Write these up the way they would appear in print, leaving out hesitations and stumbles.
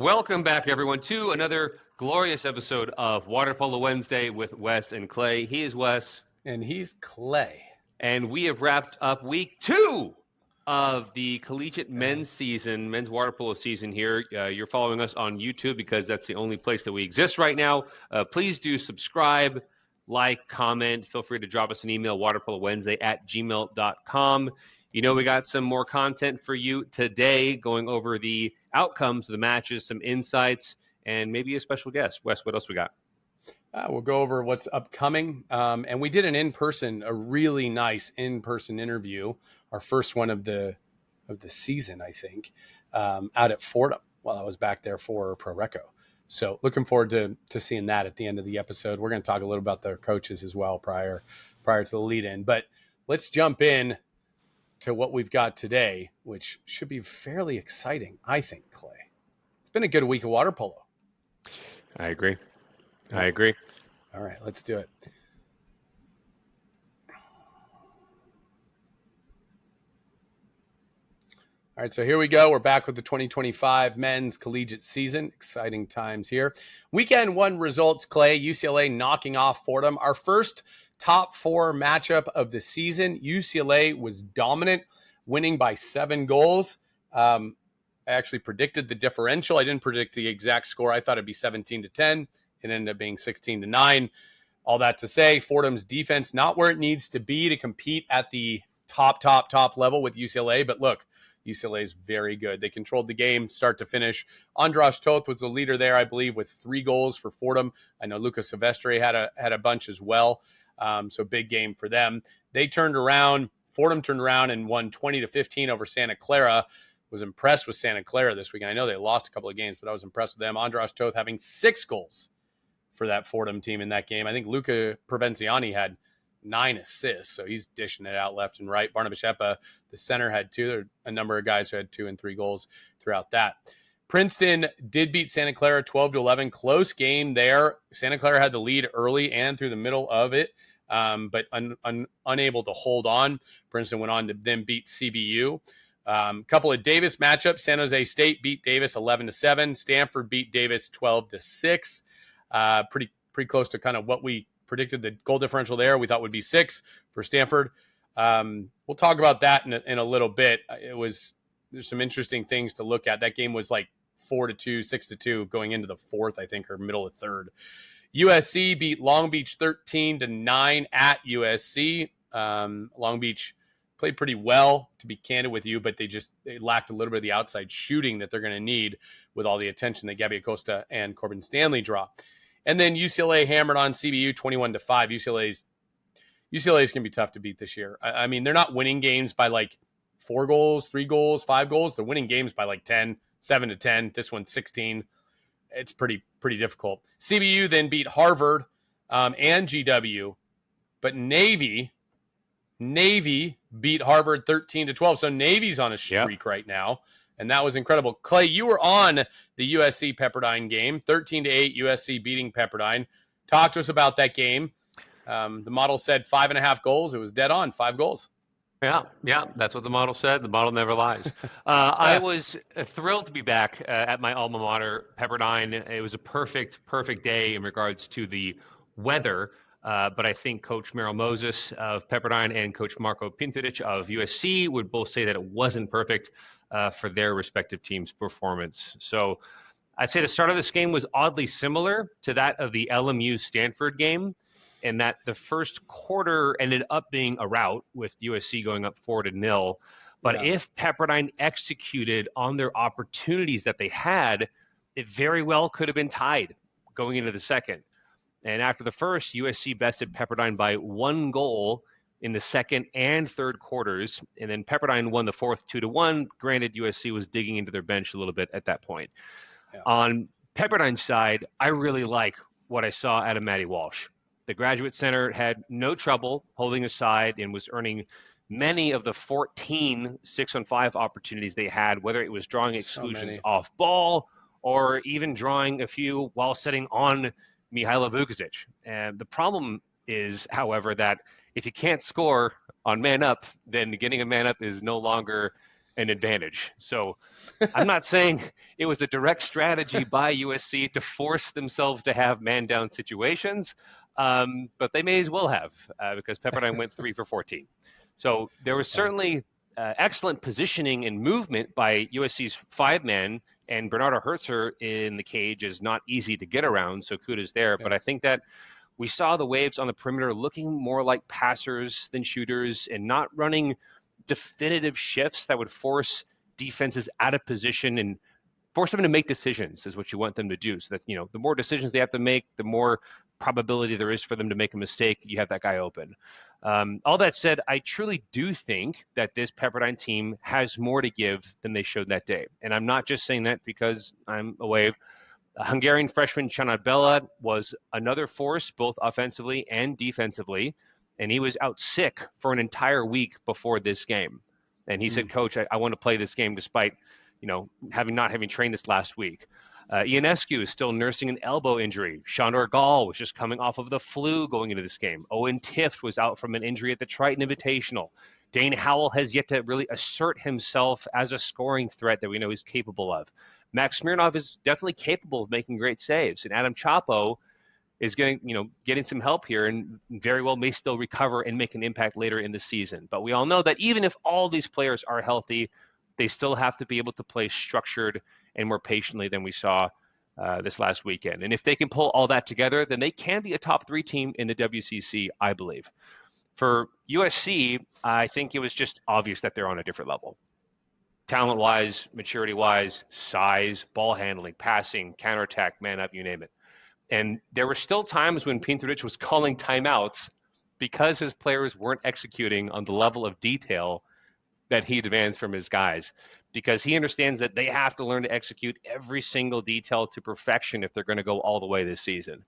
Welcome back, everyone, to another glorious episode of Water Polo Wednesday with Wes and Clay. He is Wes. And he's Clay. And we have wrapped up week 2 of the collegiate men's season, men's water polo season here. You're following us on YouTube because that's the only place that we exist right now. Please do subscribe, like, comment. Feel free to drop us an email, waterpolowednesday@gmail.com. You know, we got some more content for you today, going over the outcomes of the matches, some insights, and maybe a special guest. Wes, what else we got? We'll go over what's upcoming. And we did a really nice in-person interview, our first one of the season, I think, out at Fordham while I was back there for Pro Reco. So looking forward to seeing that at the end of the episode. We're going to talk a little about the coaches as well prior to the lead-in. But let's jump in to what we've got today, which should be fairly exciting, I think, Clay. It's been a good week of water polo. I agree. All right, let's do it. All right, so here we go. We're back with the 2025 men's collegiate season. Exciting times here. Weekend 1 results, Clay. UCLA knocking off Fordham. Our first top 4 matchup of the season. UCLA was dominant, winning by 7 goals. I actually predicted the differential. I didn't predict the exact score. I thought it'd be 17-10. It ended up being 16-9. All that to say, Fordham's defense not where it needs to be to compete at the top level with UCLA. But look, UCLA is very good. They controlled the game start to finish. Andras Toth was the leader there, I believe, with 3 goals for Fordham. I know Lucas Silvestre had a bunch as well. So big game for them. Fordham turned around and won 20-15 over Santa Clara. Was impressed with Santa Clara this weekend. I know they lost a couple of games, but I was impressed with them. Andras Toth having 6 goals for that Fordham team in that game. I think Luca Provenciani had 9 assists, so he's dishing it out left and right. Barnabas Shepa, the center, had 2. There are a number of guys who had 2 and 3 goals throughout that. Princeton did beat Santa Clara 12-11. Close game there. Santa Clara had the lead early and through the middle of it, but unable to hold on. Princeton went on to then beat CBU. Couple of Davis matchups. San Jose State beat Davis 11-7. Stanford beat Davis 12-6. Pretty close to kind of what we predicted the goal differential there. We thought would be 6 for Stanford. We'll talk about that in a little bit. There's some interesting things to look at. That game was like 4-2, 6-2 going into the 4th, I think, or middle of 3rd. USC beat Long Beach 13-9 at USC. Long Beach played pretty well, to be candid with you, but they lacked a little bit of the outside shooting that they're going to need with all the attention that Gabby Acosta and Corbin Stanley draw. And then UCLA hammered on CBU 21-5. UCLA's going to be tough to beat this year. I mean, they're not winning games by like 4 goals, 3 goals, 5 goals. They're winning games by like 10, 7-10. This one's 16. It's pretty difficult. CBU then beat Harvard and GW, but Navy beat Harvard 13-12. So Navy's on a streak right now, and that was incredible. Clay, you were on the USC Pepperdine game, 13-8 USC beating Pepperdine. Talk to us about that game. The model said 5.5 goals. It was dead on, 5 goals. Yeah, that's what the model said. The model never lies. I was thrilled to be back at my alma mater, Pepperdine. It was a perfect day in regards to the weather. But I think Coach Merrill Moses of Pepperdine and Coach Marco Pinteric of USC would both say that it wasn't perfect for their respective teams' performance. So I'd say the start of this game was oddly similar to that of the LMU-Stanford game, in that the first quarter ended up being a rout with USC going up 4-0. But if Pepperdine executed on their opportunities that they had, it very well could have been tied going into the second. And after the first, USC bested Pepperdine by 1 goal in the second and third quarters. And then Pepperdine won the 4th 2-1. Granted, USC was digging into their bench a little bit at that point. Yeah. On Pepperdine's side, I really like what I saw out of Matty Walsh. The Graduate Center had no trouble holding aside and was earning many of the 14 6-on-5 opportunities they had, whether it was drawing exclusions off ball or even drawing a few while setting on Mihailo Vukovic. And the problem is, however, that if you can't score on man up, then getting a man up is no longer an advantage. So I'm not saying it was a direct strategy by USC to force themselves to have man down situations, but they may as well have because Pepperdine went 3 for 14. So there was Yeah. certainly excellent positioning and movement by USC's 5-man, and Bernardo Hertzer in the cage is not easy to get around, so kudos there. Yeah. But I think that we saw the Waves on the perimeter looking more like passers than shooters and not running definitive shifts that would force defenses out of position and force them to make decisions is what you want them to do. So that, the more decisions they have to make, the more probability there is for them to make a mistake. You have that guy open. All that said, I truly do think that this Pepperdine team has more to give than they showed that day. And I'm not just saying that because I'm a Wave. Hungarian freshman Chanabella was another force, both offensively and defensively, and he was out sick for an entire week before this game. And he said, Coach, I want to play this game despite, having trained this last week. Ionescu is still nursing an elbow injury. Shandor Gall was just coming off of the flu going into this game. Owen Tift was out from an injury at the Triton Invitational. Dane Howell has yet to really assert himself as a scoring threat that we know he's capable of. Max Smirnov is definitely capable of making great saves, and Adam Chapo is getting some help here and very well may still recover and make an impact later in the season. But we all know that even if all these players are healthy, they still have to be able to play structured and more patiently than we saw this last weekend. And if they can pull all that together, then they can be a top 3 team in the WCC, I believe. For USC, I think it was just obvious that they're on a different level. Talent-wise, maturity-wise, size, ball handling, passing, counterattack, man up, you name it. And there were still times when Pinturich was calling timeouts because his players weren't executing on the level of detail that he demands from his guys, because he understands that they have to learn to execute every single detail to perfection if they're going to go all the way this season.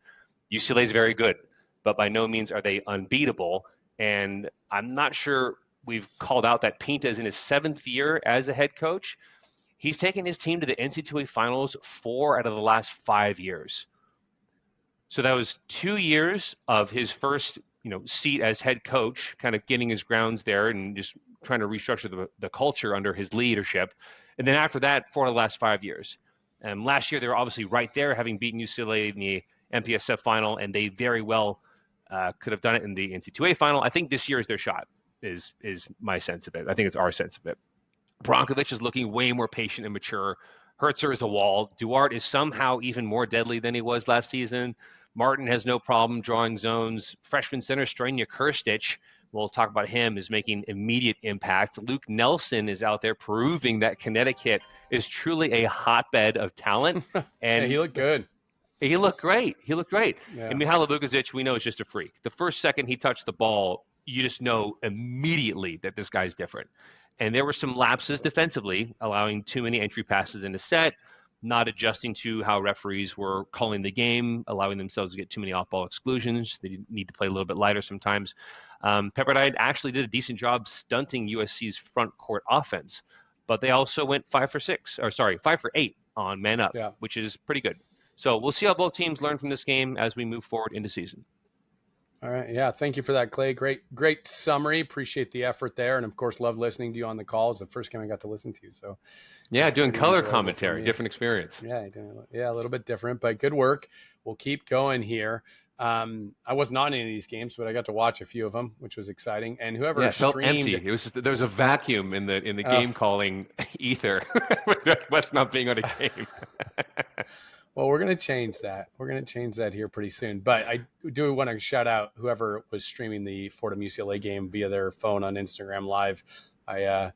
UCLA is very good, but by no means are they unbeatable. And I'm not sure we've called out that Pinta is in his 7th year as a head coach. He's taken his team to the NCAA finals 4 out of the last 5 years. So that was 2 years of his first, seat as head coach, kind of getting his grounds there and just trying to restructure the culture under his leadership. And then after that, 4 of the last 5 years. Last year, they were obviously right there, having beaten UCLA in the MPSF final, and they very well could have done it in the NCAA final. I think this year is their shot, is my sense of it. I think it's our sense of it. Brankovic is looking way more patient and mature. Hertzer is a wall. Duarte is somehow even more deadly than he was last season. Martin has no problem drawing zones. Freshman center Stranja Krstić, we'll talk about him, is making immediate impact. Luke Nelson is out there proving that Connecticut is truly a hotbed of talent. And yeah, he looked good. He looked great. Yeah. And Mihailo Vukovic, we know, is just a freak. The first second he touched the ball, you just know immediately that this guy's different. And there were some lapses defensively, allowing too many entry passes in the set, not adjusting to how referees were calling the game, allowing themselves to get too many off-ball exclusions. They need to play a little bit lighter sometimes. Pepperdine actually did a decent job stunting USC's front court offense, but they also went 5 for 8 on man up, which is pretty good. So we'll see how both teams learn from this game as we move forward into season. All right. Yeah. Thank you for that, Clay. Great summary. Appreciate the effort there. And of course, love listening to you on the calls. The first game I got to listen to. So yeah, doing color commentary, different experience. Yeah. A little bit different, but good work. We'll keep going here. I was not in any of these games, but I got to watch a few of them, which was exciting. And whoever it felt empty. It was just, there was a vacuum in the game calling ether. What's not being on a game. Well, we're going to change that. We're going to change that here pretty soon. But I do want to shout out whoever was streaming the Fordham UCLA game via their phone on Instagram Live. I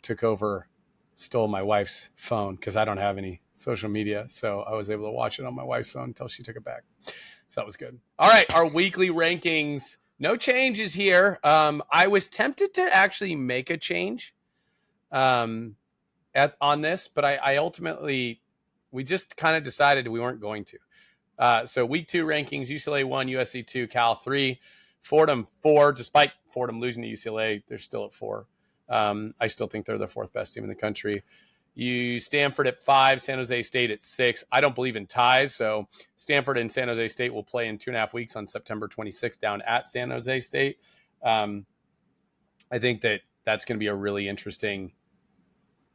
took over, stole my wife's phone because I don't have any social media. So I was able to watch it on my wife's phone until she took it back. So that was good. All right, our weekly rankings. No changes here. I was tempted to actually make a change on this, but I ultimately... we just kind of decided we weren't going to. So week 2 rankings, UCLA 1, USC 2, Cal 3, Fordham 4. Despite Fordham losing to UCLA, they're still at 4. I still think they're the 4th best team in the country. Stanford at 5, San Jose State at 6. I don't believe in ties, so Stanford and San Jose State will play in 2.5 weeks on September 26th down at San Jose State. I think that that's going to be a really interesting.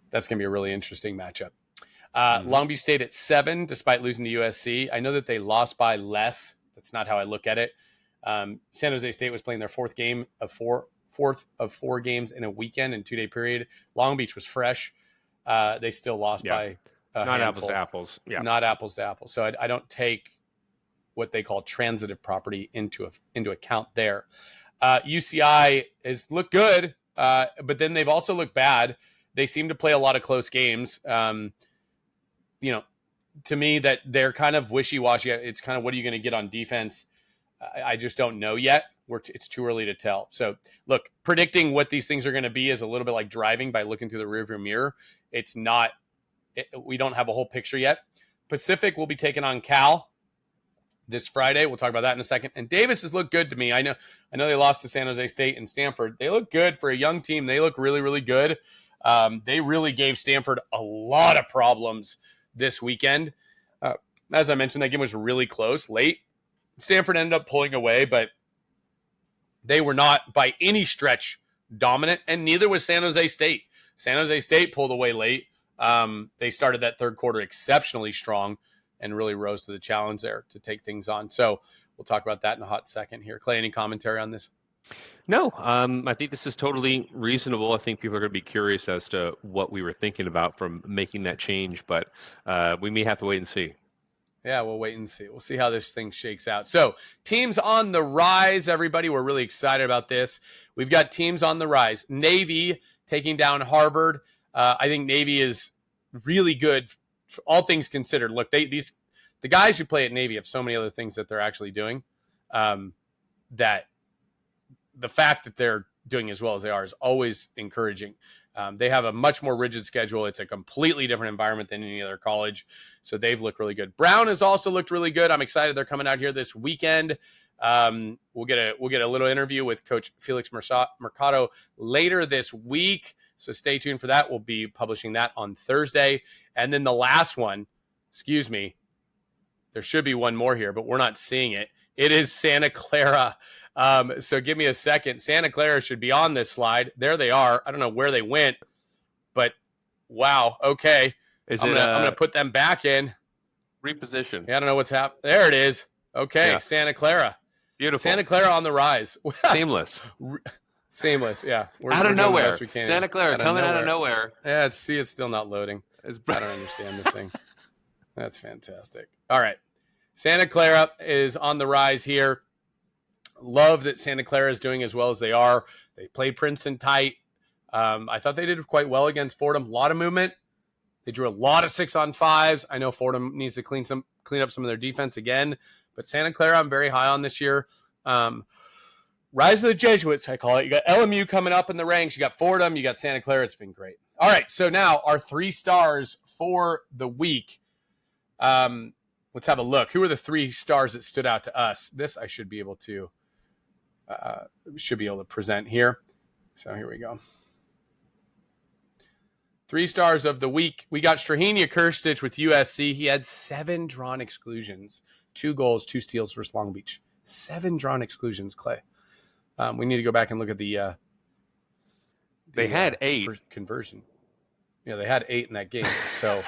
That's going to be a really interesting matchup. Mhm. Long Beach stayed at 7 despite losing to USC. I know that they lost by less. That's not how I look at it. San Jose State was playing their fourth of four games in a weekend and 2-day period. Long Beach was fresh. They still lost Yeah. by a Not handful. apples to apples. Yeah. Not apples to apples. So I don't take what they call transitive property into account there. UCI has looked good, but then they've also looked bad. They seem to play a lot of close games. To me, that they're kind of wishy-washy. It's kind of, what are you going to get on defense? I just don't know yet. It's too early to tell. So, look, predicting what these things are going to be is a little bit like driving by looking through the rearview mirror. It's not. We don't have a whole picture yet. Pacific will be taking on Cal this Friday. We'll talk about that in a second. And Davis has looked good to me. I know they lost to San Jose State and Stanford. They look good for a young team. They look really, really good. They really gave Stanford a lot of problems this weekend. As I mentioned, that game was really close late. Stanford ended up pulling away, but they were not by any stretch dominant, and neither was San Jose State. San Jose State pulled away late. They started that third quarter exceptionally strong and really rose to the challenge there to take things on. So we'll talk about that in a hot second here. Clay, any commentary on this? No, I think this is totally reasonable. I think people are going to be curious as to what we were thinking about from making that change, but we may have to wait and see. Yeah, we'll wait and see. We'll see how this thing shakes out. So, teams on the rise, everybody. We're really excited about this. We've got teams on the rise. Navy taking down Harvard. I think Navy is really good, all things considered. Look, the guys who play at Navy have so many other things that they're actually doing. That the fact that they're doing as well as they are is always encouraging. They have a much more rigid schedule. It's a completely different environment than any other college. So they've looked really good. Brown has also looked really good. I'm excited they're coming out here this weekend. We'll get a little interview with Coach Felix Mercado later this week. So stay tuned for that. We'll be publishing that on Thursday. And then the last one, there should be one more here, but we're not seeing it. It is Santa Clara. So give me a second. Santa Clara should be on this slide. There they are. I don't know where they went, but wow. Okay. I'm gonna put them back in. Reposition. Yeah, I don't know what's happening. There it is. Okay, yeah. Santa Clara. Beautiful. Santa Clara on the rise. Seamless. Seamless, yeah. We're out of nowhere. Santa Clara coming out of nowhere. Yeah, it's still not loading. I don't understand this thing. That's fantastic. All right. Santa Clara is on the rise here. Love that Santa Clara is doing as well as they are. They played Princeton tight. I thought they did quite well against Fordham. A lot of movement. They drew a lot of 6-on-5s. I know Fordham needs to clean up some of their defense again. But Santa Clara, I'm very high on this year. Rise of the Jesuits, I call it. You got LMU coming up in the ranks. You got Fordham. You got Santa Clara. It's been great. All right, so now our 3 stars for the week. Let's have a look. Who are the 3 stars that stood out to us? This I should be able to present here. So here we go. 3 stars of the week. We got Strahenia Kirstich with USC. He had 7 drawn exclusions, 2 goals, 2 steals versus Long Beach. 7 drawn exclusions, Clay. We need to go back and look at the they had 8 conversion. Yeah, they had 8 in that game. So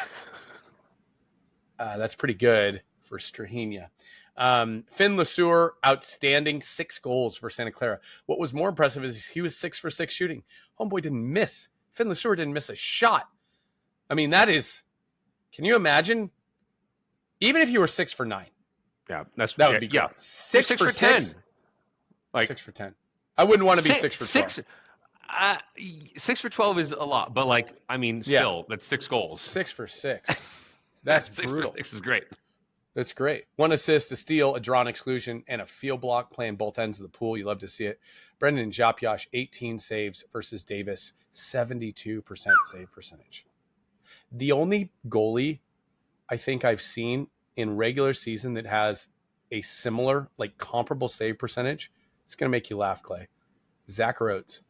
that's pretty good for Strahenia. Finn LeSueur, outstanding, 6 goals for Santa Clara. What was more impressive is he was 6 for 6 shooting. Homeboy didn't miss. Finn LeSueur didn't miss a shot. I mean, can you imagine? Even if you were 6 for 9. Yeah, that would be good. Yeah. 6 for 10. 6 for 10. I wouldn't want to be 6 for 12. 6 for 12 is a lot, but still, that's 6 goals. 6 for 6. That's brutal. 6 is great. That's great. 1 assist, a steal, a drawn exclusion, and a field block playing both ends of the pool. You love to see it. Brendan Japiosh, 18 saves versus Davis, 72% save percentage. The only goalie I think I've seen in regular season that has a similar, comparable save percentage, it's going to make you laugh, Clay. Zach Rhodes.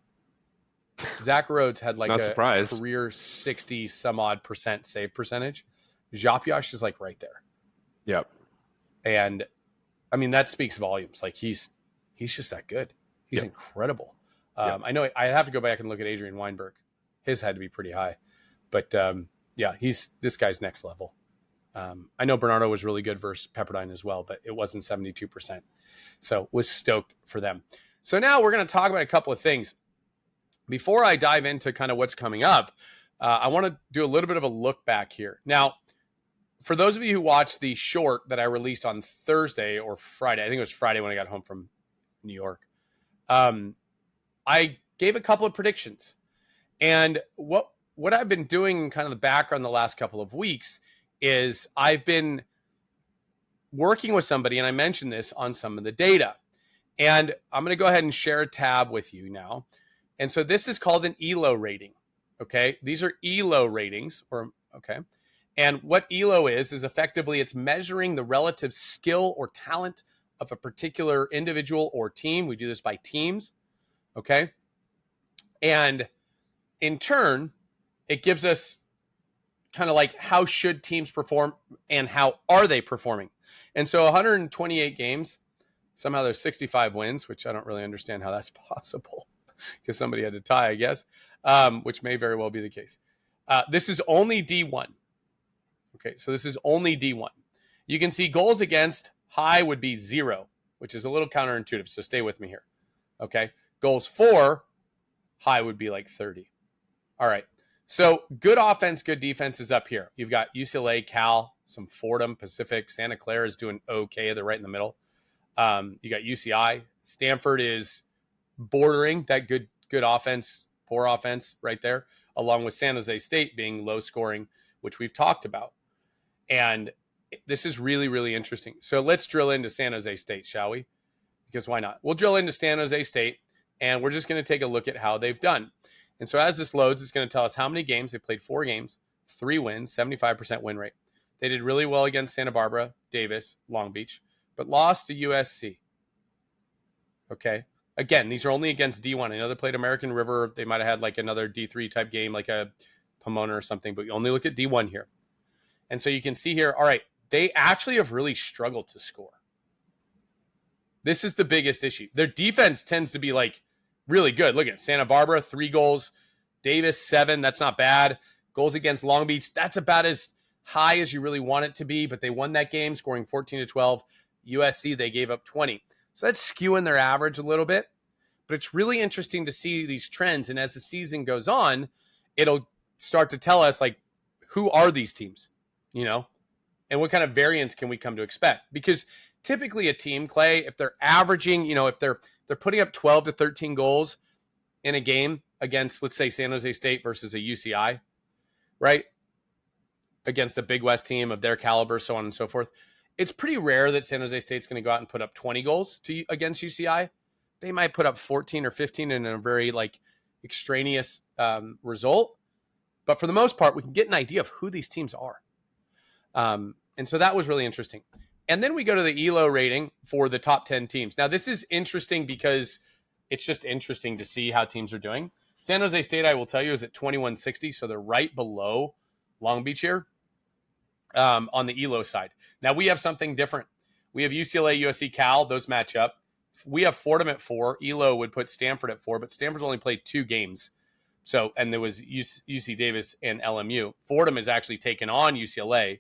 Zach Rhodes had a career 60 some odd % save percentage. Japiosh is right there. Yep. And I mean, that speaks volumes. He's just that good. He's incredible. Yep. I know I have to go back and look at Adrian Weinberg. His had to be pretty high. But yeah, this guy's next level. I know Bernardo was really good versus Pepperdine as well, but it wasn't 72%. So was stoked for them. So now we're going to talk about a couple of things. Before I dive into kind of what's coming up, I want to do a little bit of a look back here. Now, for those of you who watched the short that I released on Thursday or Friday, I think it was Friday when I got home from New York, I gave a couple of predictions. And what I've been doing in kind of the background the last couple of weeks is I've been working with somebody, and I mentioned this on some of the data. And I'm going to go ahead and share a tab with you now. And so this is called an ELO rating. Okay. These are ELO ratings, okay. And what ELO is effectively it's measuring the relative skill or talent of a particular individual or team. We do this by teams. Okay. And in turn, it gives us kind of like how should teams perform and how are they performing. And so 128 games, somehow there's 65 wins, which I don't really understand how that's possible because somebody had to tie, I guess, which may very well be the case. This is only D1. Okay, so this is only D1. You can see goals against high would be 0, which is a little counterintuitive, so stay with me here. Okay, goals for high would be like 30. All right. So good offense, good defense is up here. You've got UCLA, Cal, some Fordham, Pacific. Santa Clara is doing okay. They're right in the middle. You got UCI. Stanford is bordering that good offense, poor offense right there, along with San Jose State being low scoring, which we've talked about. And this is really, really interesting. So let's drill into San Jose State, shall we? Because why not? We'll drill into San Jose State, and we're just going to take a look at how they've done. And so as this loads, it's going to tell us how many games. They played 4 games, 3 wins, 75% win rate. They did really well against Santa Barbara, Davis, Long Beach, but lost to USC. Okay. Again, these are only against D1. I know they played American River. They might have had like another D3 type game, like a Pomona or something, but you only look at D1 here. And so you can see here, all right, they actually have really struggled to score. This is the biggest issue. Their defense tends to be like really good. Look at Santa Barbara, 3 goals. Davis, 7. That's not bad. Goals against Long Beach. That's about as high as you really want it to be, but they won that game scoring 14-12. USC, they gave up 20. So that's skewing their average a little bit, but it's really interesting to see these trends. And as the season goes on, it'll start to tell us like, who are these teams, and what kind of variance can we come to expect? Because typically a team, Clay, if they're averaging, if they're putting up 12 to 13 goals in a game against, let's say, San Jose State versus a UCI, right? Against a Big West team of their caliber, so on and so forth. It's pretty rare that San Jose State's going to go out and put up 20 goals against UCI. They might put up 14 or 15 in a very extraneous result. But for the most part, we can get an idea of who these teams are. And so that was really interesting. And then we go to the ELO rating for the top 10 teams. Now, this is interesting because it's just interesting to see how teams are doing. San Jose State, I will tell you, is at 2160, so they're right below Long Beach here on the ELO side. Now, we have something different. We have UCLA, USC, Cal. Those match up. We have Fordham at 4. ELO would put Stanford at 4, but Stanford's only played 2 games. So, and there was UC Davis and LMU. Fordham has actually taken on UCLA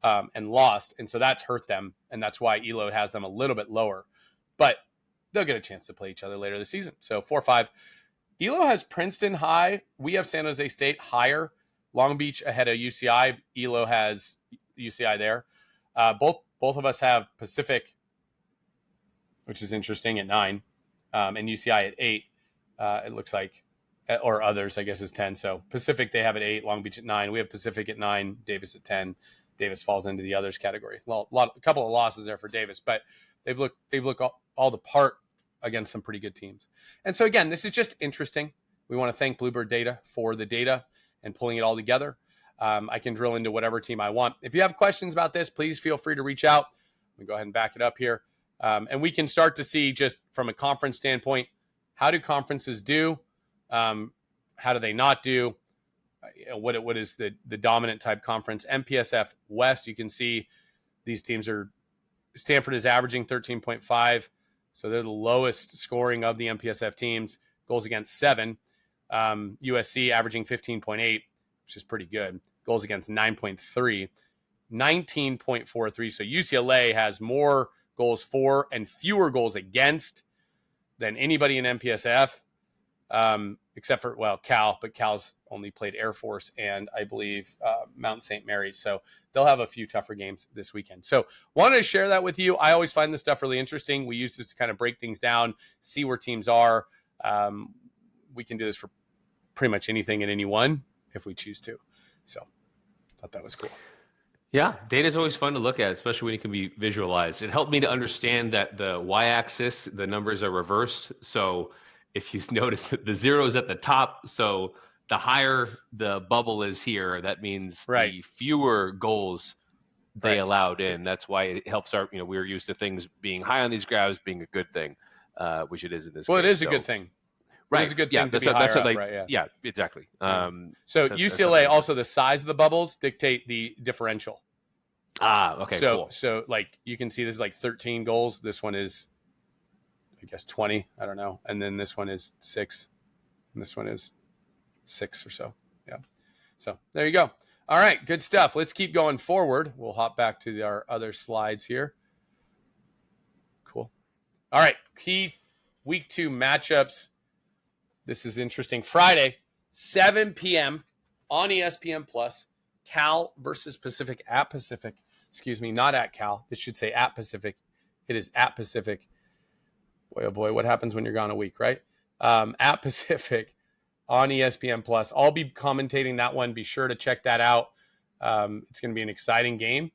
and lost, and so that's hurt them, and that's why ELO has them a little bit lower. But they'll get a chance to play each other later this season. So 4-5. ELO has Princeton high. We have San Jose State higher. Long Beach ahead of UCI. ELO has UCI there. Both of us have Pacific, which is interesting, at 9, and UCI at 8. It looks like, or others, I guess, is 10. So Pacific they have at 8, Long Beach at 9. We have Pacific at 9, Davis at 10. Davis falls into the others category. Well, a couple of losses there for Davis, but they've looked all the part against some pretty good teams. And so again, this is just interesting. We want to thank Bluebird Data for the data and pulling it all together. I can drill into whatever team I want. If you have questions about this, please feel free to reach out. Let me go ahead and back it up here. And we can start to see just from a conference standpoint, how do conferences do? How do they not do? What is the dominant type conference? MPSF West, you can see these teams are, Stanford is averaging 13.5. So they're the lowest scoring of the MPSF teams. goals against 7. USC averaging 15.8, which is pretty good. Goals against 9.3, 19.43. So UCLA has more goals for and fewer goals against than anybody in MPSF, except for, well, Cal, but Cal's only played Air Force and I believe Mount St. Mary's. So they'll have a few tougher games this weekend. So wanted to share that with you. I always find this stuff really interesting. We use this to kind of break things down, see where teams are. We can do this for pretty much anything and anyone if we choose to. So thought that was cool. Yeah, data is always fun to look at, especially when it can be visualized. It helped me to understand that the y-axis, the numbers are reversed. So if you notice that the zero is at the top, so the higher the bubble is here, that means the fewer goals they allowed in. That's why it helps our, we're used to things being high on these graphs being a good thing, which it is in this case. Well, it is a good thing. Right. It's a good thing to be higher up, right? Yeah, exactly. So UCLA, also the size of the bubbles dictate the differential. Okay, cool. So like you can see this is like 13 goals. This one is, I guess, 20. I don't know. And then this one is 6. And this one is 6 or so. Yeah. So there you go. All right, good stuff. Let's keep going forward. We'll hop back to our other slides here. Cool. All right, key week 2 matchups. This is interesting. Friday, 7 p.m. on ESPN Plus. Cal versus Pacific at Pacific. Excuse me, not at Cal. This should say at Pacific. It is at Pacific. Boy, oh boy, what happens when you're gone a week, right? At Pacific on ESPN Plus. I'll be commentating that one. Be sure to check that out. It's going to be an exciting game.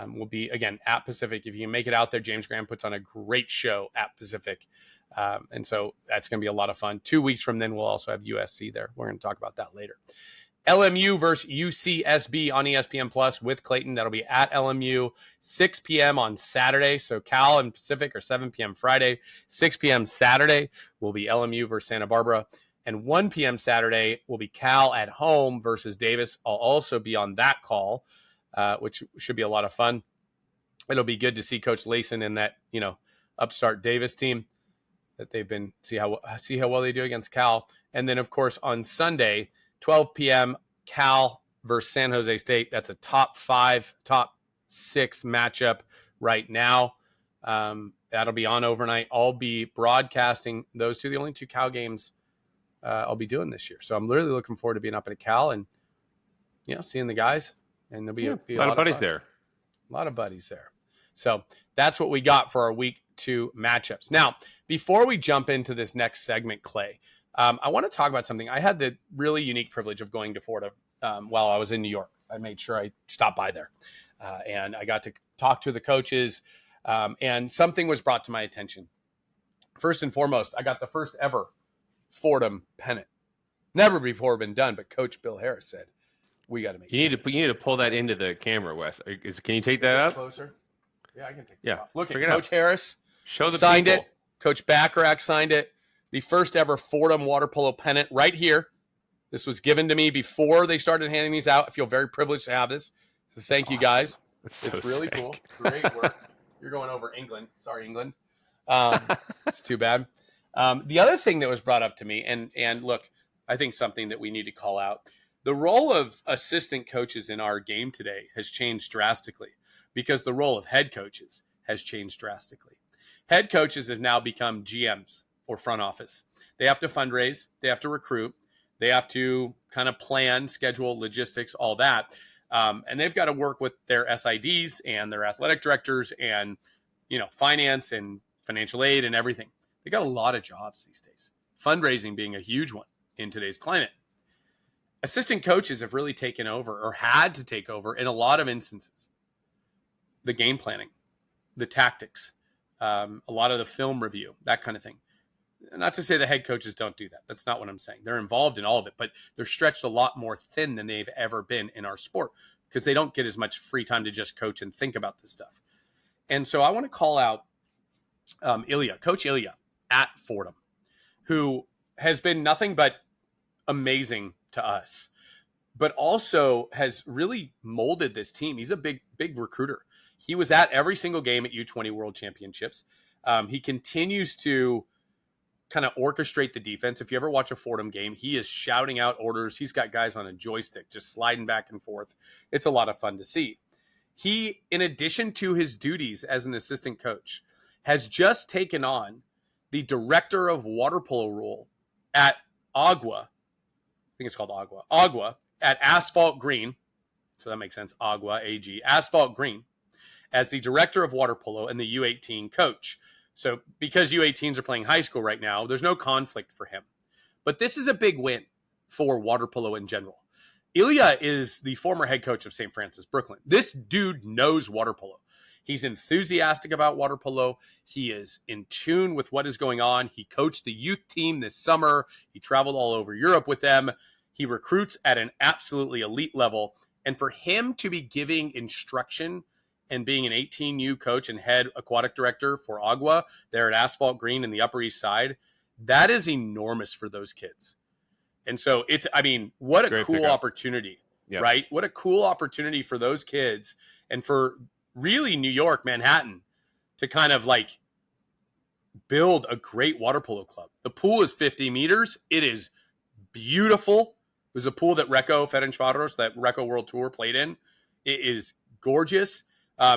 We'll be, again, at Pacific. If you can make it out there, James Graham puts on a great show at Pacific. And so that's going to be a lot of fun. 2 weeks from then, we'll also have USC there. We're going to talk about that later. LMU versus UCSB on ESPN Plus with Clayton. That'll be at LMU, 6 p.m. on Saturday. So Cal and Pacific are 7 p.m. Friday. 6 p.m. Saturday will be LMU versus Santa Barbara. And 1 p.m. Saturday will be Cal at home versus Davis. I'll also be on that call, which should be a lot of fun. It'll be good to see Coach Layson and that, upstart Davis team that they've been, see how well they do against Cal. And then, of course, on Sunday, 12 p.m., Cal versus San Jose State. That's a top 5, top 6 matchup right now. That'll be on overnight. I'll be broadcasting those two, the only 2 Cal games I'll be doing this year. So I'm really looking forward to being up at Cal and, seeing the guys. And there'll be a lot of buddies there. A lot of buddies there. So that's what we got for our week 2 matchups. Now, before we jump into this next segment, Clay, I want to talk about something. I had the really unique privilege of going to Fordham while I was in New York. I made sure I stopped by there. And I got to talk to the coaches. And something was brought to my attention. First and foremost, I got the first ever Fordham pennant. Never before been done, but Coach Bill Harris said, we got to make you need to pull that into the camera, Wes. Can you take that up? Closer? Yeah, I can take that off. Look at Coach Harris. Show the signed people. It. Coach Bacharach signed it. The first ever Fordham water polo pennant right here. This was given to me before they started handing these out. I feel very privileged to have this. So thank you guys. It's really sick. Cool. Great work. You're going over England. Sorry, England. It's too bad. The other thing that was brought up to me, and look, I think something that we need to call out, the role of assistant coaches in our game today has changed drastically because the role of head coaches has changed drastically. Head coaches have now become GMs or front office. They have to fundraise. They have to recruit. They have to kind of plan, schedule, logistics, all that. And they've got to work with their SIDs and their athletic directors and, finance and financial aid and everything. They got a lot of jobs these days. Fundraising being a huge one in today's climate. Assistant coaches have really taken over or had to take over in a lot of instances. The game planning, the tactics, a lot of the film review, that kind of thing. Not to say the head coaches don't do that. That's not what I'm saying. They're involved in all of it, but they're stretched a lot more thin than they've ever been in our sport because they don't get as much free time to just coach and think about this stuff. And so I want to call out Coach Ilya at Fordham, who has been nothing but amazing to us, but also has really molded this team. He's a big recruiter. He was at every single game at U20 World Championships. He continues to kind of orchestrate the defense. If you ever watch a Fordham game, he is shouting out orders. He's got guys on a joystick just sliding back and forth. It's a lot of fun to see. He, in addition to his duties as an assistant coach, has just taken on the director of water polo role at Agua. I think it's called Agua at Asphalt Green. So that makes sense. Agua, AG, Asphalt Green, as the director of water polo and the U18 coach. So because U18s are playing high school right now, there's no conflict for him. But this is a big win for water polo in general. Ilya is the former head coach of St. Francis Brooklyn. This dude knows water polo. He's enthusiastic about water polo. He is in tune with what is going on. He coached the youth team this summer. He traveled all over Europe with them. He recruits at an absolutely elite level. And for him to be giving instruction and being an 18U coach and head aquatic director for Agua there at Asphalt Green in the Upper East Side, that is enormous for those kids. And so what a Great cool pickup. Opportunity, right? What a cool opportunity for those kids and for really New York, Manhattan, to kind of like build a great water polo club. The pool is 50 meters. It is beautiful. It was a pool that Recco Ferencváros, that Recco World Tour played in. It is gorgeous.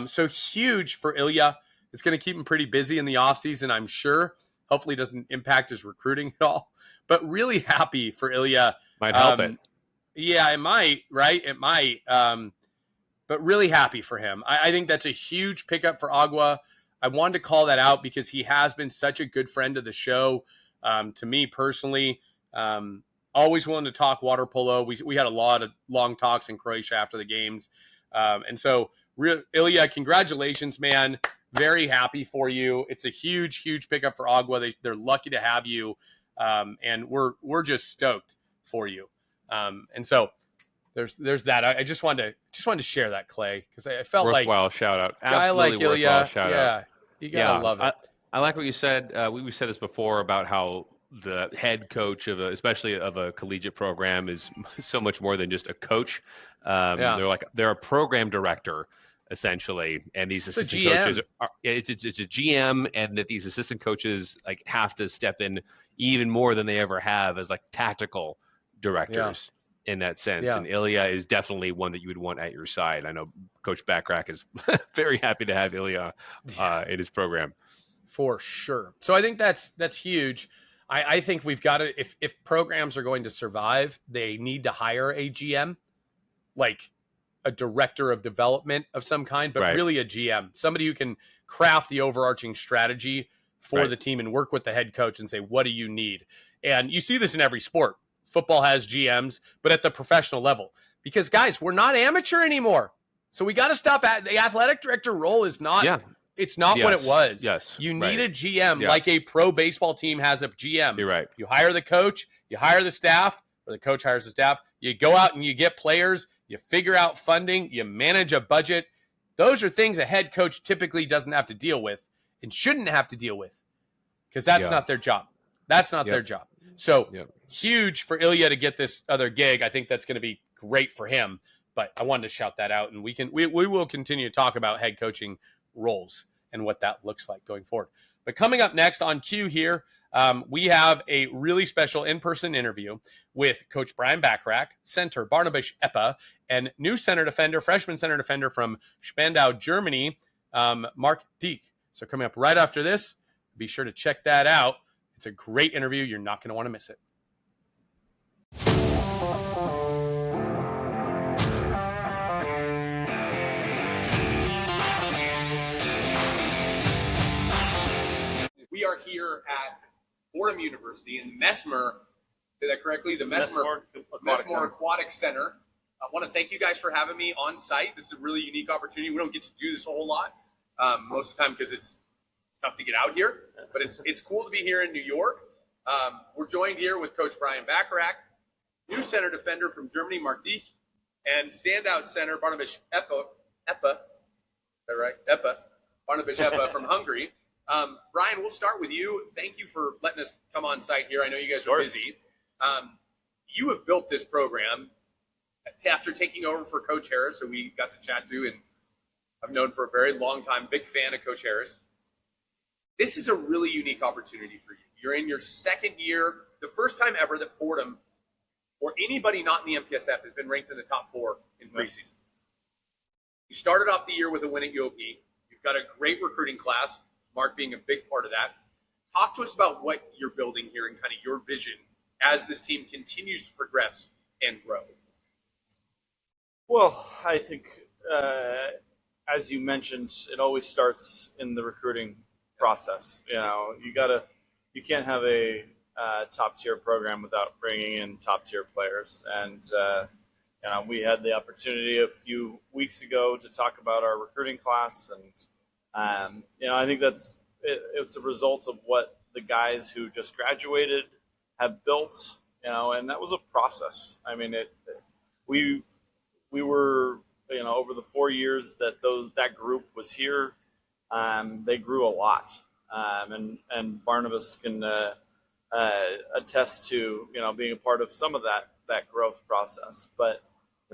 So huge for Ilya. It's going to keep him pretty busy in the offseason, I'm sure. Hopefully it doesn't impact his recruiting at all. But really happy for Ilya. Might help it. Yeah, it might, right? It might. But really happy for him. I think that's a huge pickup for Agua. I wanted to call that out because he has been such a good friend of the show, to me personally. Always willing to talk water polo. We had a lot of long talks in Croatia after the games. And so, Ilya, congratulations, man. Very happy for you. It's a huge, huge pickup for Agua. They're lucky to have you. And we're just stoked for you. And so there's that. I just wanted to share that, Clay, because I felt Worthwhile like shout out. guy like Absolutely worthwhile Ilya, shout yeah, out. you gotta love it. I like what you said. We said this before about how the head coach especially of a collegiate program is so much more than just a coach. They're a program director essentially, and these assistant coaches it's a GM, and that these assistant coaches like have to step in even more than they ever have as like tactical directors in that sense. And Ilya is definitely one that you would want at your side. I know Coach Backrack is very happy to have Ilya in his program. For sure. So I think that's huge. I think we've got to, if programs are going to survive, they need to hire a GM, like a director of development of some kind, but really a GM, somebody who can craft the overarching strategy for the team and work with the head coach and say, what do you need? And you see this in every sport. Football has GMs, but at the professional level, because guys, we're not amateur anymore. So we got to stop at the athletic director role is not, it's not what it was. Yes. You need a GM like a pro baseball team has a GM. You're right. You hire the coach, you hire the staff, or the coach hires the staff. You go out and you get players, you figure out funding, you manage a budget. Those are things a head coach typically doesn't have to deal with and shouldn't have to deal with because that's not their job. That's not their job. So huge for Ilya to get this other gig. I think that's going to be great for him. But I wanted to shout that out, and we will continue to talk about head coaching roles and what that looks like going forward. But coming up next on cue here, we have a really special in-person interview with Coach Brian Backrack, center Barnabas Eppa, and new freshman center defender from Spandau, Germany, Mark Dieck. So coming up right after this, be sure to check that out. It's a great interview. You're not going to want to miss it. We are here at Fordham University in Mesmer, say that correctly, the Mesmer Aquatic Center. I want to thank you guys for having me on site. This is a really unique opportunity. We don't get to do this a whole lot most of the time because it's tough to get out here, but it's cool to be here in New York. We're joined here with Coach Brian Backrack, new center defender from Germany, Mark Dieck, and standout center Barnabas Eppa. Is that right? Barnabas Eppa from Hungary. Brian, we'll start with you. Thank you for letting us come on site here. I know you guys are busy. You have built this program after taking over for Coach Harris, who we got to chat to, and I've known for a very long time. Big fan of Coach Harris. This is a really unique opportunity for you. You're in your second year, the first time ever that Fordham or anybody not in the MPSF has been ranked in the top 4 in preseason. You started off the year with a win at UOP. You've got a great recruiting class, Mark being a big part of that. Talk to us about what you're building here and kind of your vision as this team continues to progress and grow. Well, I think, as you mentioned, it always starts in the recruiting process. You can't have a top tier program without bringing in top tier players. And we had the opportunity a few weeks ago to talk about our recruiting class, and I think it's a result of what the guys who just graduated have built. And that was a process. I mean, we were, over the 4 years that group was here, they grew a lot. And Barnabas can attest to, being a part of some of that growth process. But,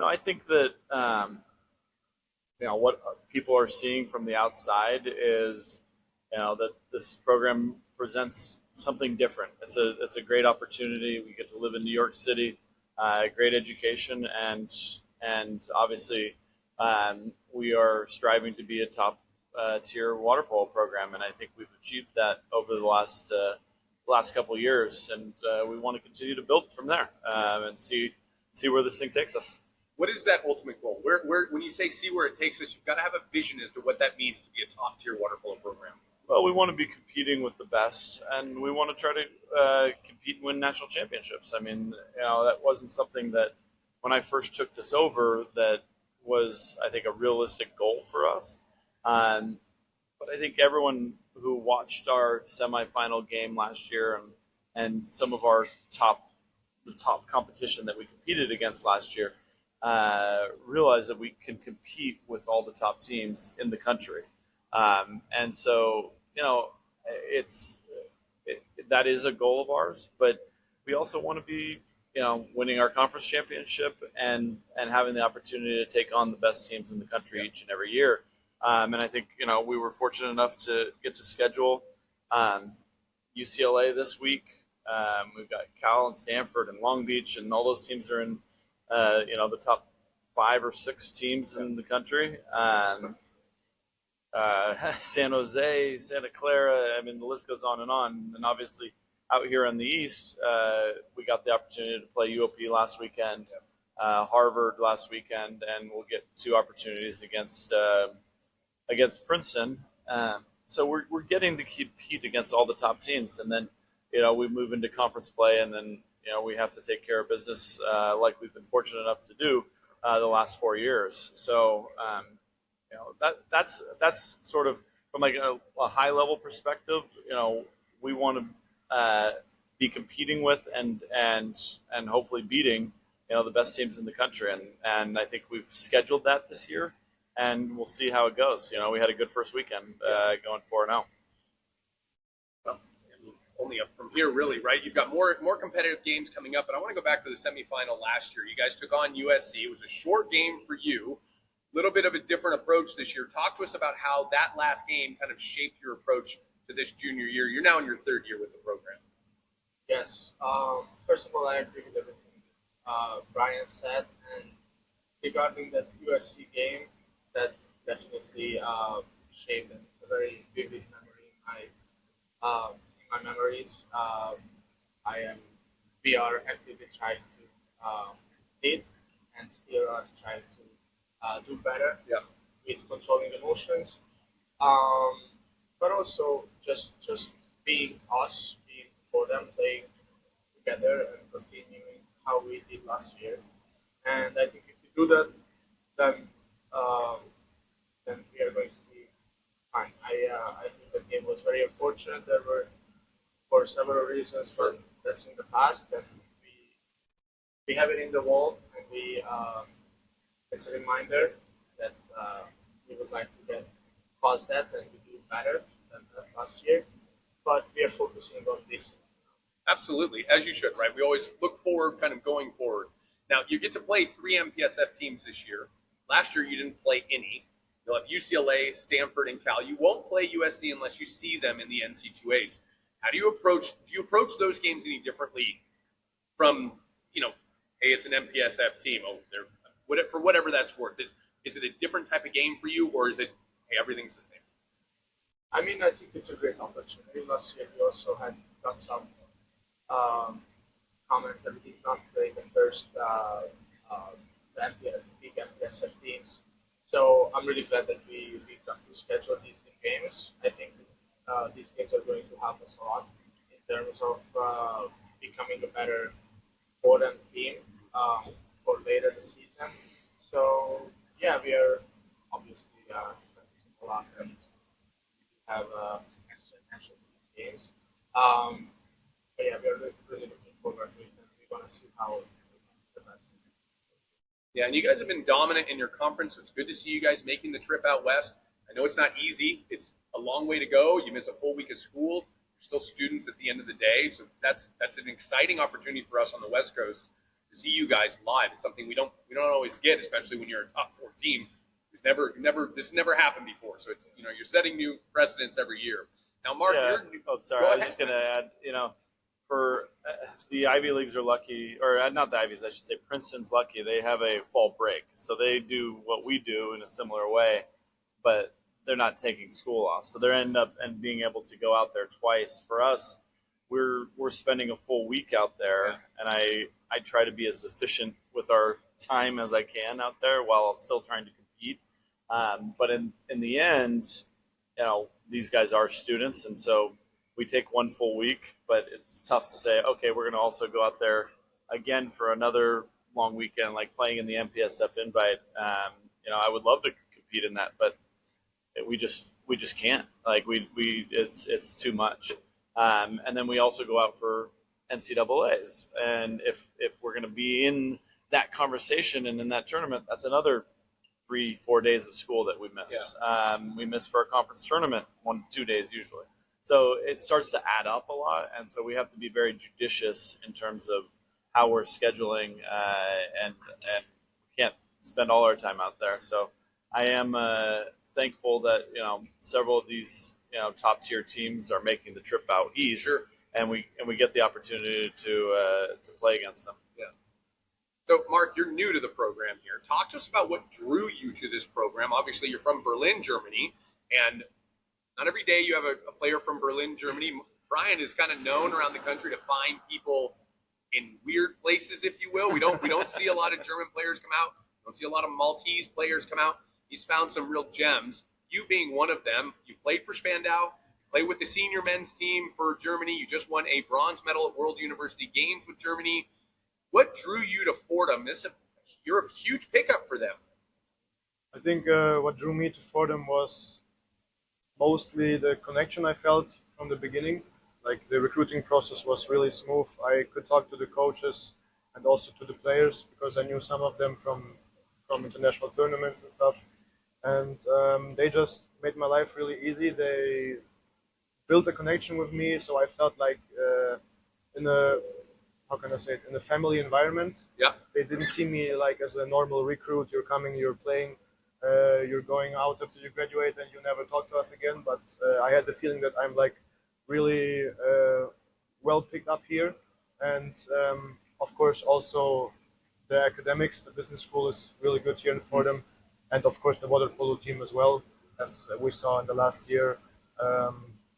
I think that, what people are seeing from the outside is, that this program presents something different. It's a great opportunity. We get to live in New York City, great education, and obviously we are striving to be a top tier water polo program, and I think we've achieved that over the last couple of years, and we want to continue to build from there and see where this thing takes us. What is that ultimate goal? Where when you say see where it takes us, you've got to have a vision as to what that means to be a top tier water polo program. Well, we want to be competing with the best, and we want to try to compete and win national championships. I mean, that wasn't something that when I first took this over that was, I think, a realistic goal for us. But I think everyone who watched our semifinal game last year and some of our the top competition that we competed against last year realized that we can compete with all the top teams in the country. And so, that is a goal of ours, but we also want to be, winning our conference championship and having the opportunity to take on the best teams in the country each and every year. And I think, we were fortunate enough to get to schedule UCLA this week. We've got Cal and Stanford and Long Beach, and all those teams are in, the top 5 or 6 teams in the country. San Jose, Santa Clara, I mean, the list goes on. And obviously out here in the East, we got the opportunity to play UOP last weekend, Harvard last weekend, and we'll get 2 opportunities against Princeton. So we're getting to compete against all the top teams, and then we move into conference play, and then we have to take care of business like we've been fortunate enough to do the last 4 years. So that's sort of from like a high level perspective. We want to be competing with and hopefully beating the best teams in the country, and I think we've scheduled that this year. And we'll see how it goes. We had a good first weekend going 4-0. Well, only up from here, really, right? You've got more competitive games coming up, but I want to go back to the semifinal last year. You guys took on USC. It was a short game for you, a little bit of a different approach this year. Talk to us about how that last game kind of shaped your approach to this junior year. You're now in your 3rd year with the program. Yes. First of all, I agree with everything Brian said, and regarding that USC game, that definitely shaped, and it's a very vivid memory in my memories. We are actively trying to hit and still are trying to do better with controlling emotions, but also just being us, being for them, playing together and continuing how we did last year. And I think if we do that, then we are going to be fine. I think the game was very unfortunate. There were, for several reasons, but that's in the past, and we have it in the wall, and it's a reminder that we would like to get past that and to do better than last year. But we are focusing on this. Absolutely, as you should, right? We always look forward, kind of going forward. Now, you get to play 3 MPSF teams this year. Last year, you didn't play any. You'll have UCLA, Stanford, and Cal. You won't play USC unless you see them in the NC2As. How do you approach those games any differently from, hey, it's an MPSF team. Oh, for whatever that's worth. Is it a different type of game for you, or is it, hey, everything's the same? I mean, I think it's a great opportunity. Last year, we also got some comments that we did not play the first big MPSF teams. So I'm really glad that we got to schedule these games. I think these games are going to help us a lot in terms of becoming a better Fordham team for later this season. So yeah, we are obviously practicing a lot and have extra attention to these games. But yeah, we are really looking forward to it, and we want to see how the best. Yeah, and you guys have been dominant in your conference. It's good to see you guys making the trip out west. I know it's not easy. It's a long way to go. You miss a full week of school. You're still students at the end of the day, so that's an exciting opportunity for us on the West Coast to see you guys live. It's something we don't always get, especially when you're a top 4 team. This never happened before. So it's you're setting new precedents every year. Now, Mark, Yeah. Go I was ahead. just going to add, for the Ivy Leagues are lucky, or not the Ivies, I should say. Princeton's lucky; they have a fall break, so they do what we do in a similar way, but they're not taking school off, so they end up and being able to go out there twice. For us, we're spending a full week out there, and I try to be as efficient with our time as I can out there while still trying to compete. But in the end, these guys are students, and so we take one full week, but it's tough to say, okay, we're going to also go out there again for another long weekend, like playing in the MPSF invite. I would love to compete in that, but we just can't. Like it's too much. And then we also go out for NCAAs, and if we're going to be in that conversation and in that tournament, that's another 3-4 days of school that we miss. Yeah. We miss for a conference tournament 1-2 days usually. So it starts to add up a lot, and so we have to be very judicious in terms of how we're scheduling, and we can't spend all our time out there. So I am thankful that several of these top tier teams are making the trip out east, Sure. and we get the opportunity to play against them. Yeah. So, Mark, you're new to the program here. Talk to us about what drew you to this program. Obviously, you're from Berlin, Germany, and not every day you have a player from Berlin, Germany. Brian is kind of known around the country to find people in weird places, if you will. We don't see a lot of German players come out. We don't see a lot of Maltese players come out. He's found some real gems. You being one of them. You played for Spandau. Played with the senior men's team for Germany. You just won a bronze medal at World University Games with Germany. What drew you to Fordham? You're a huge pickup for them. I think what drew me to Fordham was mostly the connection I felt from the beginning. Like the recruiting process was really smooth. I could talk to the coaches and also to the players because I knew some of them from international tournaments and stuff. And they just made my life really easy. They built a connection with me, so I felt like in a in a family environment. Yeah. They didn't see me like as a normal recruit. You're coming, you're playing. You're going out after you graduate and you never talk to us again. But I had the feeling that I'm like really well picked up here. And of course also the academics, the business school is really good here in Fordham. And of course the water polo team as well, as we saw in the last year.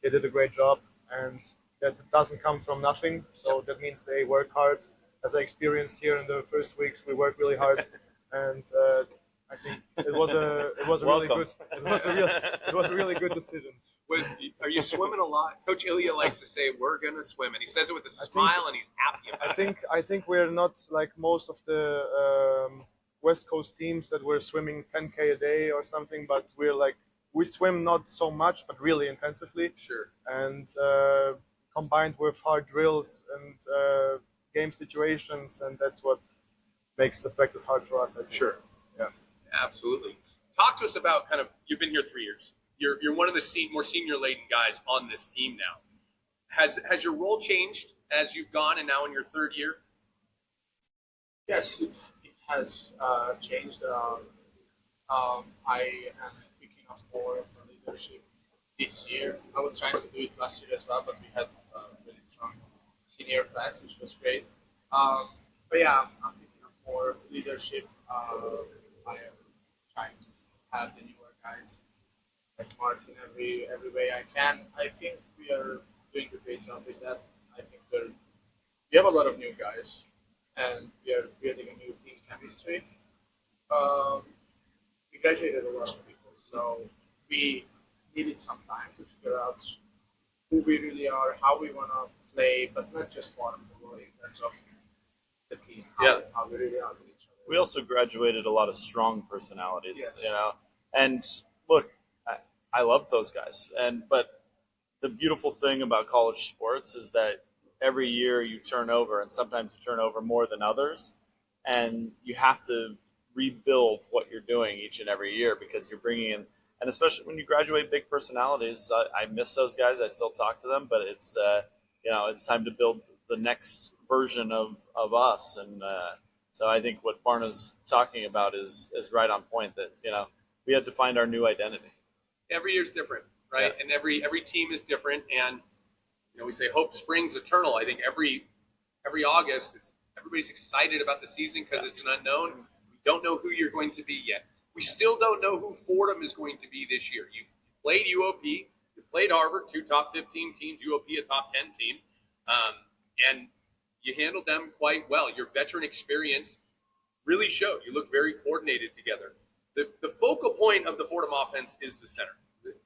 They did a great job, and that doesn't come from nothing. So that means they work hard. As I experienced here in the first weeks, we worked really hard. And I think it was a really good. It was a really good decision. Are you swimming a lot? Coach Ilya likes to say, "We're gonna swim," and he says it with a smile, and he's happy about it. I think we're not like most of the West Coast teams that were swimming 10K a day or something, but we swim not so much, but really intensively. Sure. And combined with hard drills and game situations, and that's what makes the practice hard for us. I think. Sure. Yeah. Absolutely. Talk to us about you've been here 3 years. You're one of the more senior laden guys on this team now. Has your role changed as you've gone and now in your third year? Yes, it has changed. I am picking up more of the leadership this year. I was trying to do it last year as well, but we had senior class, which was great. But yeah, I'm picking up more leadership. I am trying to have the newer guys like Martin every way I can. I think we are doing a great job with that. I think we have a lot of new guys, and we are building a new team chemistry. Um, we graduated a lot of people, so we needed some time to figure out who we really are, how we want to play, but not just waterpolo in terms of the team, how we really are with each other. We also graduated a lot of strong personalities, Yes. you know. And look, I love those guys, but the beautiful thing about college sports is that every year you turn over, and sometimes you turn over more than others, and you have to rebuild what you're doing each and every year because you're bringing in, and especially when you graduate big personalities, I miss those guys. I still talk to them, but it's it's time to build the next version of us, and so I think what Barna's talking about is right on point. That we had to find our new identity. Every year's different, right? Yeah. And every team is different, and we say hope springs eternal. I think every August, everybody's excited about the season because it's an unknown. We don't know who you're going to be yet. We still don't know who Fordham is going to be this year. You played UOP, you played Harvard, 2 top 15 teams, UOP a top 10 team, and you handled them quite well. Your veteran experience really showed. You look very coordinated together. The focal point of the Fordham offense is the center,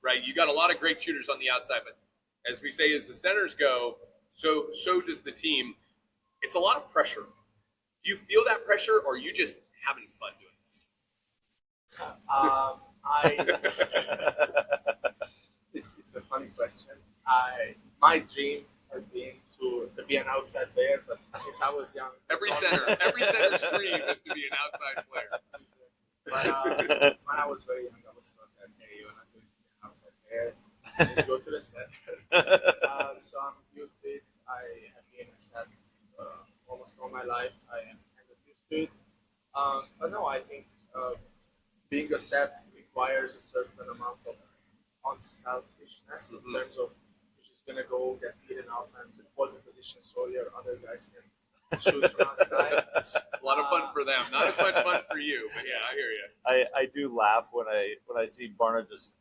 right? You got a lot of great shooters on the outside, but as we say, as the centers go, so does the team. It's a lot of pressure. Do you feel that pressure, or are you just having fun doing this? It's a funny question. My dream has been to be an outside player, but since I was young, Every center's dream is to be an outside player. But when I was very young, I was taught that hey, you're not going to be an outside player. Just go to the set. So I'm used to it. I have been a set almost all my life. I am kind of used to it. But no, I think being a set requires a certain amount of unselfishness in terms of you're just gonna go get beaten up and hold the position so your other guys can shoot from outside. A lot of fun for them. Not as much fun for you, but yeah, I hear you. I do laugh when I see Barna just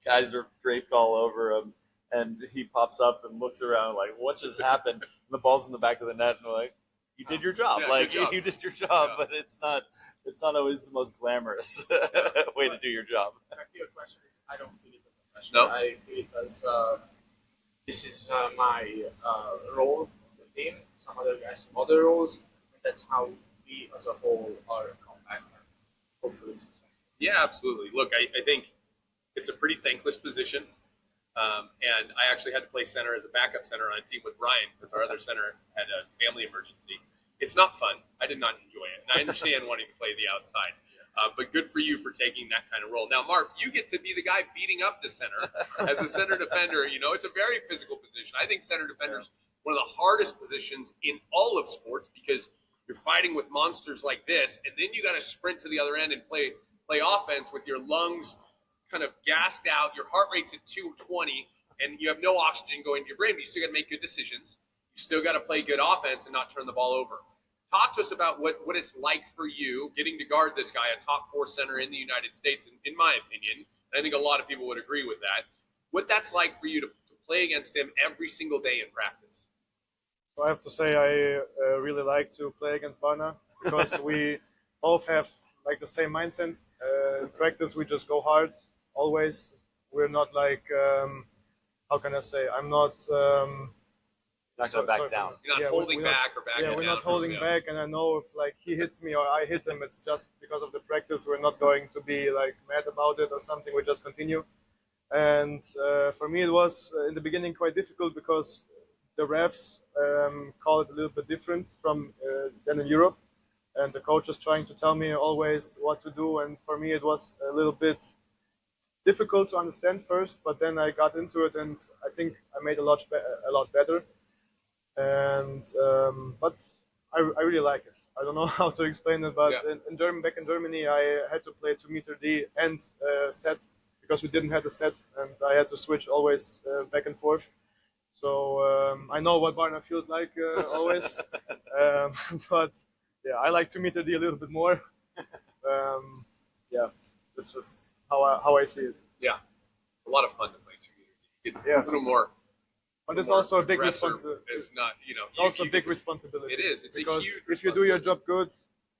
guys are draped all over him, and he pops up and looks around like, what just happened? And the ball's in the back of the net, and we're like, you did your job. Yeah, like good job. you did your job, Yeah. but it's not always the most glamorous way to do your job. Back to your question, I don't feel it as a pressure. No? I feel it as this is my role in the team. Some other guys have other roles, and that's how we as a whole are compact and hopefully successful. Yeah, absolutely. Look, I think it's a pretty thankless position. And I actually had to play center as a backup center on a team with Ryan because our other center had a family emergency. It's not fun. I did not enjoy it. And I understand wanting to play the outside. But good for you for taking that kind of role. Now, Mark, you get to be the guy beating up the center as a center defender. It's a very physical position. I think center defender is one of the hardest positions in all of sports because you're fighting with monsters like this, and then you got to sprint to the other end and play offense with your lungs kind of gassed out, your heart rate's at 220, and you have no oxygen going to your brain, but you still got to make good decisions. You still got to play good offense and not turn the ball over. Talk to us about what it's like for you getting to guard this guy, a top 4 center in the United States, in my opinion. And I think a lot of people would agree with that. What that's like for you to play against him every single day in practice. So I have to say I really like to play against Barna because we both have like the same mindset. In practice, we just go hard always. We're not like how can I say? I'm not. Not going to back down. You're not holding back or backing down. Yeah, we're not holding back, and I know if like he hits me or I hit him, it's just because of the practice. We're not going to be like mad about it or something. We just continue. And for me, it was in the beginning quite difficult because the refs call it a little bit different from than in Europe, and the coach is trying to tell me always what to do. And for me, it was a little bit difficult to understand first, but then I got into it, and I think I made a lot better. And but I really like it. I don't know how to explain it, but back in Germany, I had to play 2-meter D and set because we didn't have a set, and I had to switch always back and forth. So I know what Varna feels like always, but yeah, I like to meet Eddie a little bit more. Yeah, that's just how I see it. Yeah, it's a lot of fun to play cheerleader. It's Yeah. a little more. But it's also a big aggressive. responsibility. It's not, you know. It's also a big responsibility. It is. It's because a huge. if you do your job good,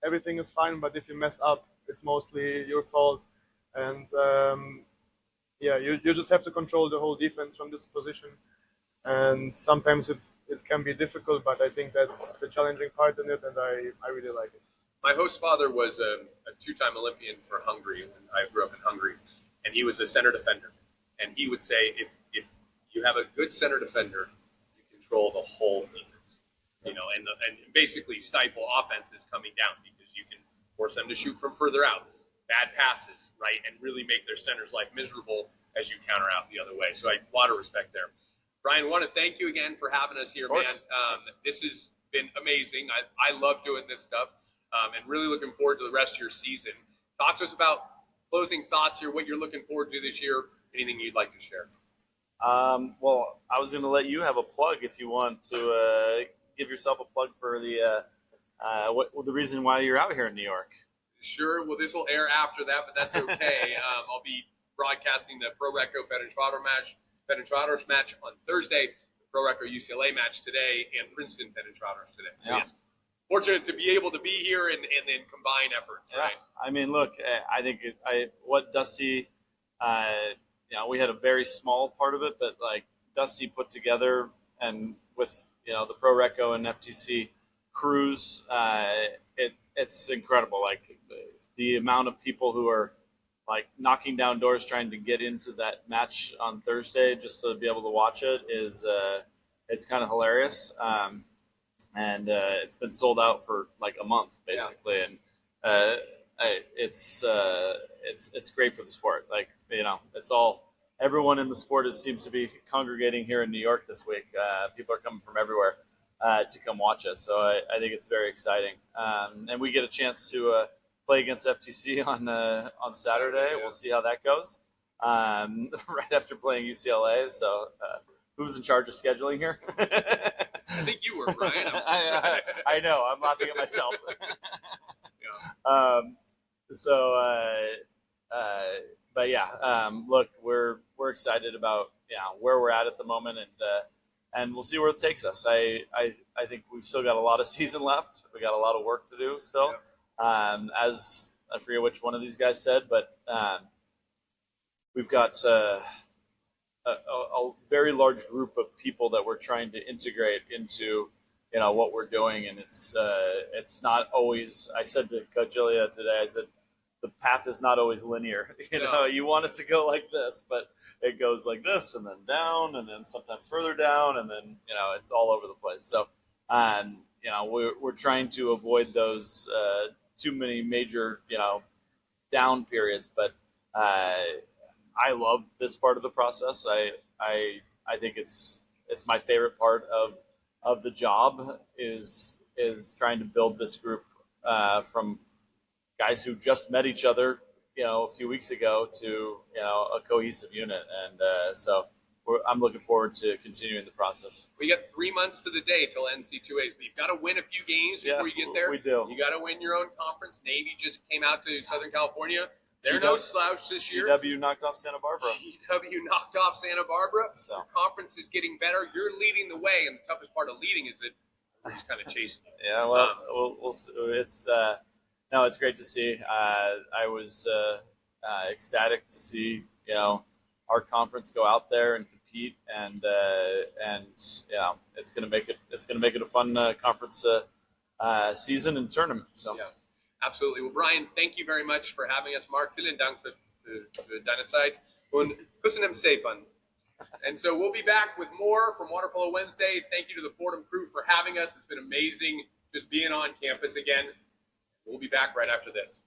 everything is fine. But if you mess up, it's mostly your fault. And yeah, you just have to control the whole defense from this position. And sometimes it can be difficult, but I think that's the challenging part in it, and I really like it. My host father was a two-time Olympian for Hungary, and I grew up in Hungary, and he was a center defender. And he would say, if you have a good center defender, you control the whole defense, you know, and basically stifle offenses coming down because you can force them to shoot from further out, bad passes, right, and really make their center's life miserable as you counter out the other way. So a lot of respect there. Brian, I want to thank you again for having us here, man. This has been amazing. I love doing this stuff, and really looking forward to the rest of your season. Talk to us about closing thoughts here, what you're looking forward to this year, anything you'd like to share. Well, I was going to let you have a plug if you want to give yourself a plug for the reason why you're out here in New York. Sure. Well, this will air after that, but that's okay. I'll be broadcasting the Pro Recco Ferencváros match on Thursday, the Pro Recco UCLA match today, and Princeton Ferencváros today. So yes, fortunate to be able to be here and then combine efforts. Yeah. Right. I mean, look, I think what Dusty. You know, we had a very small part of it, but like Dusty put together, and with the Pro Recco and FTC crews, it's incredible. Like the amount of people who are like knocking down doors trying to get into that match on Thursday just to be able to watch it is it's kind of hilarious. And it's been sold out for like a month basically, and it's great for the sport. Like it's all. Everyone in the sport seems to be congregating here in New York this week. People are coming from everywhere to come watch it. So I think it's very exciting. And we get a chance to play against FTC on Saturday. We'll see how that goes. Right after playing UCLA. So who's in charge of scheduling here? I think you were, Brian. I know. I'm laughing at myself. But yeah, look, we're excited about where we're at the moment, and we'll see where it takes us. I think we've still got a lot of season left. We got a lot of work to do still. As I forget which one of these guys said, but we've got a very large group of people that we're trying to integrate into what we're doing, and it's not always. I said to Coach Ilya today, I said, the path is not always linear. You want it to go like this, but it goes like this and then down and then sometimes further down and then, it's all over the place. So, we're trying to avoid those too many major, down periods. But I love this part of the process. I think it's my favorite part of the job is trying to build this group from guys who just met each other, a few weeks ago to, a cohesive unit. And so I'm looking forward to continuing the process. We got 3 months to the day till NC2As, but you've got to win a few games before you get there. We do. You got to win your own conference. Navy just came out to Southern California. They're no slouch this year. GW knocked off Santa Barbara. GW knocked off Santa Barbara. So. Your conference is getting better. You're leading the way, and the toughest part of leading is that we're just kind of chasing you. Yeah, well, we'll see. No, it's great to see. I was ecstatic to see our conference go out there and compete, and it's going to make it a fun conference season and tournament. So. Yeah, absolutely. Well, Brian, thank you very much for having us. Mark, vielen Dank für deine Zeit und küssen im Sepan. And so we'll be back with more from Water Polo Wednesday. Thank you to the Fordham crew for having us. It's been amazing just being on campus again. We'll be back right after this.